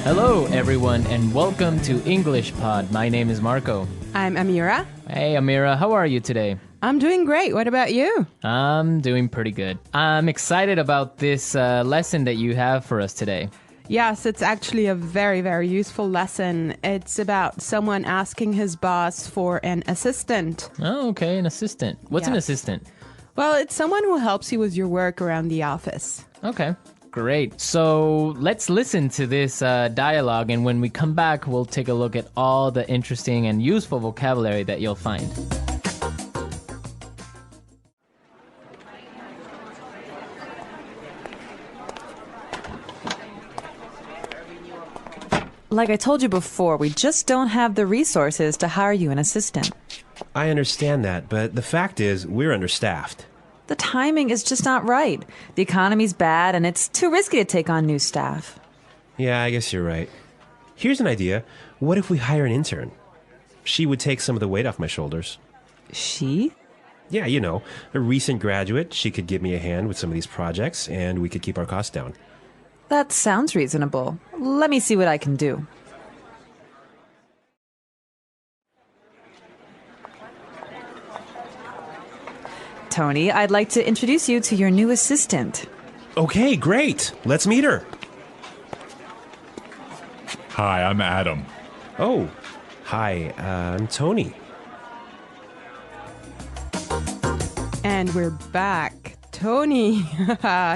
Hello, everyone, and welcome to English Pod. My name is Marco. I'm Amira. Hey, Amira, how are you today? I'm doing great. What about you? I'm doing pretty good. I'm excited about this lesson that you have for us today. Yes, it's actually a very, very useful lesson. It's about someone asking his boss for an assistant. Oh, okay, an assistant. What's an Yes. assistant? Well, it's someone who helps you with your work around the office. Okay, great. So let's listen to this dialogue, and when we come back, we'll take a look at all the interesting and useful vocabulary that you'll find. Like I told you before, we just don't have the resources to hire you an assistant. I understand that, but the fact is, we're understaffed. The timing is just not right. The economy's bad, and it's too risky to take on new staff. Yeah, I guess you're right. Here's an idea. What if we hire an intern? She would take some of the weight off my shoulders. She? Yeah, you know, a recent graduate. She could give me a hand with some of these projects, and we could keep our costs down. That sounds reasonable. Let me see what I can do. Tony, I'd like to introduce you to your new assistant. Okay, great. Let's meet her. Hi, I'm Adam. Oh, hi, I'm Tony. And we're back. Tony.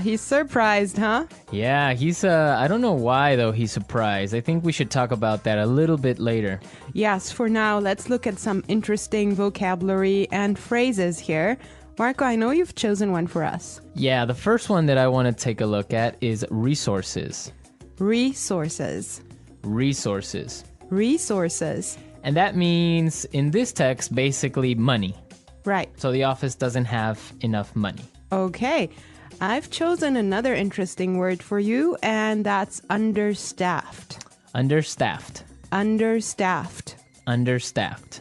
He's surprised, huh? Yeah, I don't know why, though, he's surprised. I think we should talk about that a little bit later. Yes, for now, let's look at some interesting vocabulary and phrases here. Marco, I know you've chosen one for us. Yeah, the first one that I want to take a look at is resources. Resources. Resources. Resources. And that means, in this text, basically money. Right. So the office doesn't have enough money. Okay. I've chosen another interesting word for you, and that's understaffed. Understaffed. Understaffed. Understaffed.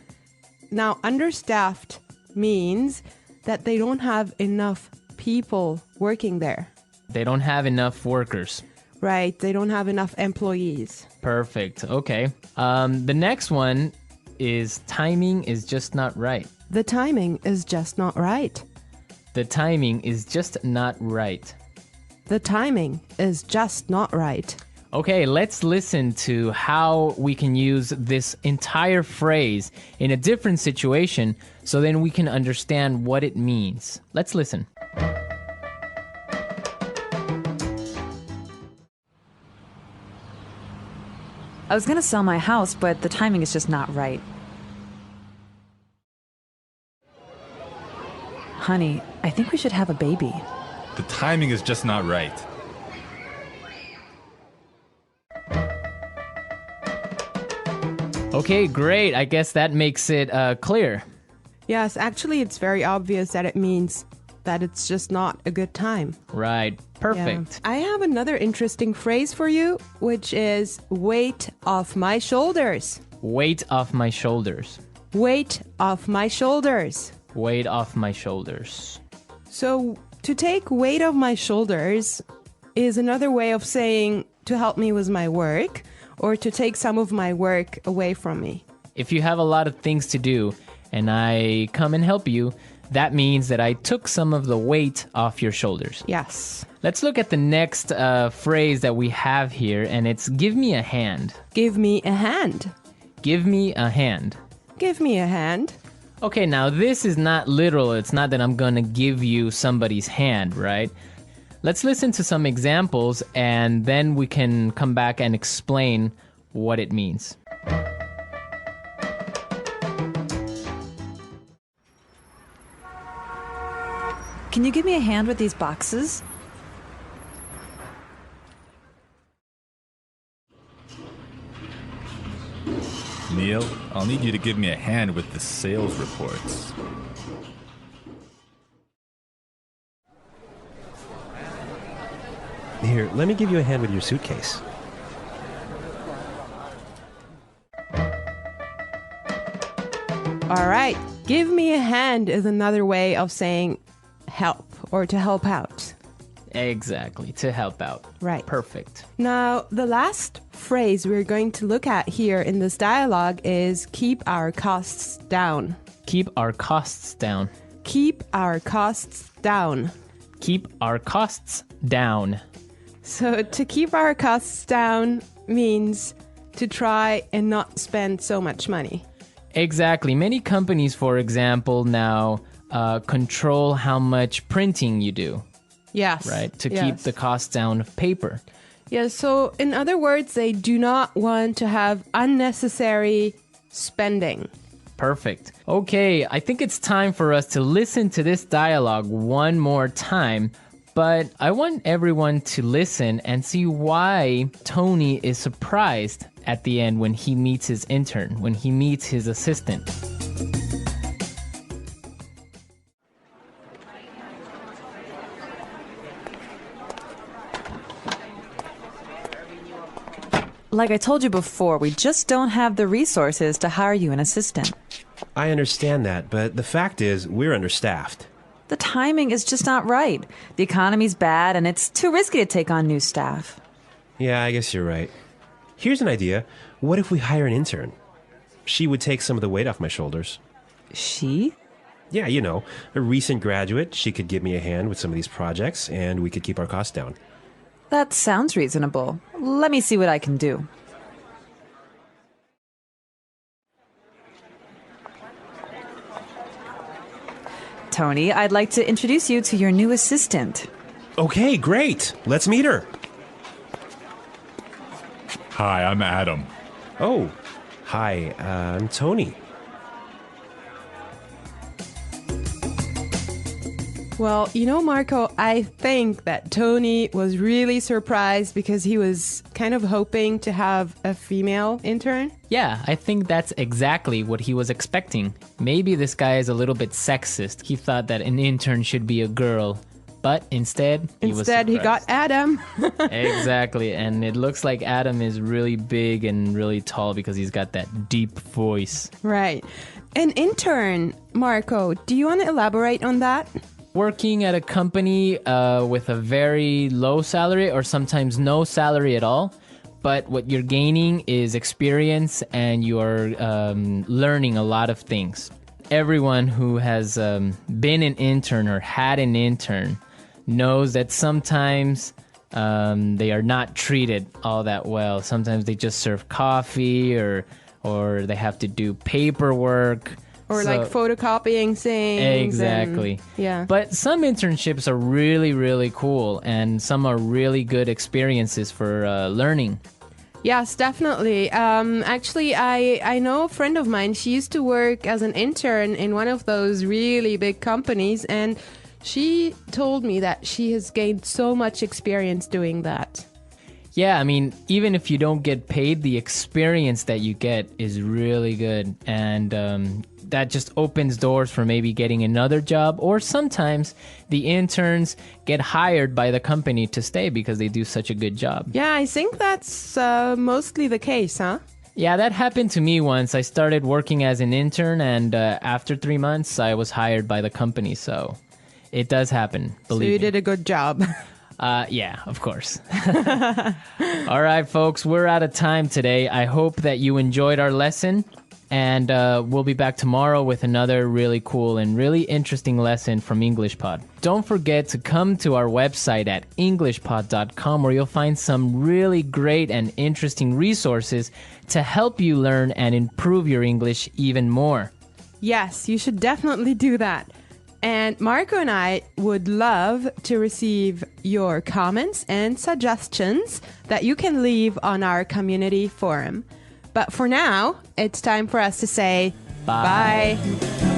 Now, understaffed means that they don't have enough people working there. They don't have enough workers. Right. They don't have enough employees. Perfect. Okay. The next one is timing is just not right. The timing is just not right. The timing is just not right. The timing is just not right. Okay, let's listen to how we can use this entire phrase in a different situation so then we can understand what it means. Let's listen. I was going to sell my house, but the timing is just not right. Honey, I think we should have a baby. The timing is just not right. Okay, great. I guess that makes it clear. Yes, actually, it's very obvious that it means that it's just not a good time. Right. Perfect. Yeah. I have another interesting phrase for you, which is weight off my shoulders. Weight off my shoulders. Weight off my shoulders. Weight off my shoulders. So, to take weight off my shoulders is another way of saying to help me with my work or to take some of my work away from me. If you have a lot of things to do and I come and help you, that means that I took some of the weight off your shoulders. Yes. Let's look at the next phrase that we have here, and it's give me a hand. Give me a hand. Give me a hand. Give me a hand. Okay, now this is not literal. It's not that I'm going to give you somebody's hand, right? Let's listen to some examples, and then we can come back and explain what it means. Can you give me a hand with these boxes? Neil, I'll need you to give me a hand with the sales reports. Here, let me give you a hand with your suitcase. All right. Give me a hand is another way of saying help or to help out. Exactly, to help out. Right. Perfect. Now, the last phrase we're going to look at here in this dialogue is keep our costs down. Keep our costs down. Keep our costs down. Keep our costs down. So to keep our costs down means to try and not spend so much money. Exactly. Many companies, for example, now control how much printing you do, Yes. right? To keep yes. the costs down of paper. Yeah, so in other words, they do not want to have unnecessary spending. Perfect. Okay, I think it's time for us to listen to this dialogue one more time. But I want everyone to listen and see why Tony is surprised at the end when he meets his intern, when he meets his assistant. Like I told you before, we just don't have the resources to hire you an assistant. I understand that, but the fact is, we're understaffed. The timing is just not right. The economy's bad, and it's too risky to take on new staff. Yeah, I guess you're right. Here's an idea. What if we hire an intern? She would take some of the weight off my shoulders. She? Yeah, you know, a recent graduate. She could give me a hand with some of these projects, and we could keep our costs down. That sounds reasonable. Let me see what I can do. Tony, I'd like to introduce you to your new assistant. Okay, great. Let's meet her. Hi, I'm Adam. Oh, hi, I'm Tony. Well, you know, Marco, I think that Tony was really surprised because he was kind of hoping to have a female intern. Yeah, I think that's exactly what he was expecting. Maybe this guy is a little bit sexist. He thought that an intern should be a girl. But instead, he got Adam. Exactly. And it looks like Adam is really big and really tall because he's got that deep voice. Right. An intern, Marco, do you want to elaborate on that? Working at a company with a very low salary or sometimes no salary at all. But what you're gaining is experience and you're learning a lot of things. Everyone who has been an intern or had an intern knows that sometimes they are not treated all that well. Sometimes they just serve coffee or they have to do paperwork. Or like photocopying things. Exactly. Yeah. But some internships are really, really cool and some are really good experiences for learning. Yes, definitely. Actually, I know a friend of mine. She used to work as an intern in one of those really big companies, and she told me that she has gained so much experience doing that. Yeah, I mean, even if you don't get paid, the experience that you get is really good. And that just opens doors for maybe getting another job. Or sometimes the interns get hired by the company to stay because they do such a good job. Yeah, I think that's mostly the case, huh? Yeah, that happened to me once. I started working as an intern, and after 3 months, I was hired by the company. So it does happen, believe me. So you did a good job. Yeah, of course. All right, folks, we're out of time today. I hope that you enjoyed our lesson, and we'll be back tomorrow with another really cool and really interesting lesson from EnglishPod. Don't forget to come to our website at EnglishPod.com, where you'll find some really great and interesting resources to help you learn and improve your English even more. Yes, you should definitely do that. And Marco and I would love to receive your comments and suggestions that you can leave on our community forum. But for now, it's time for us to say Bye. bye.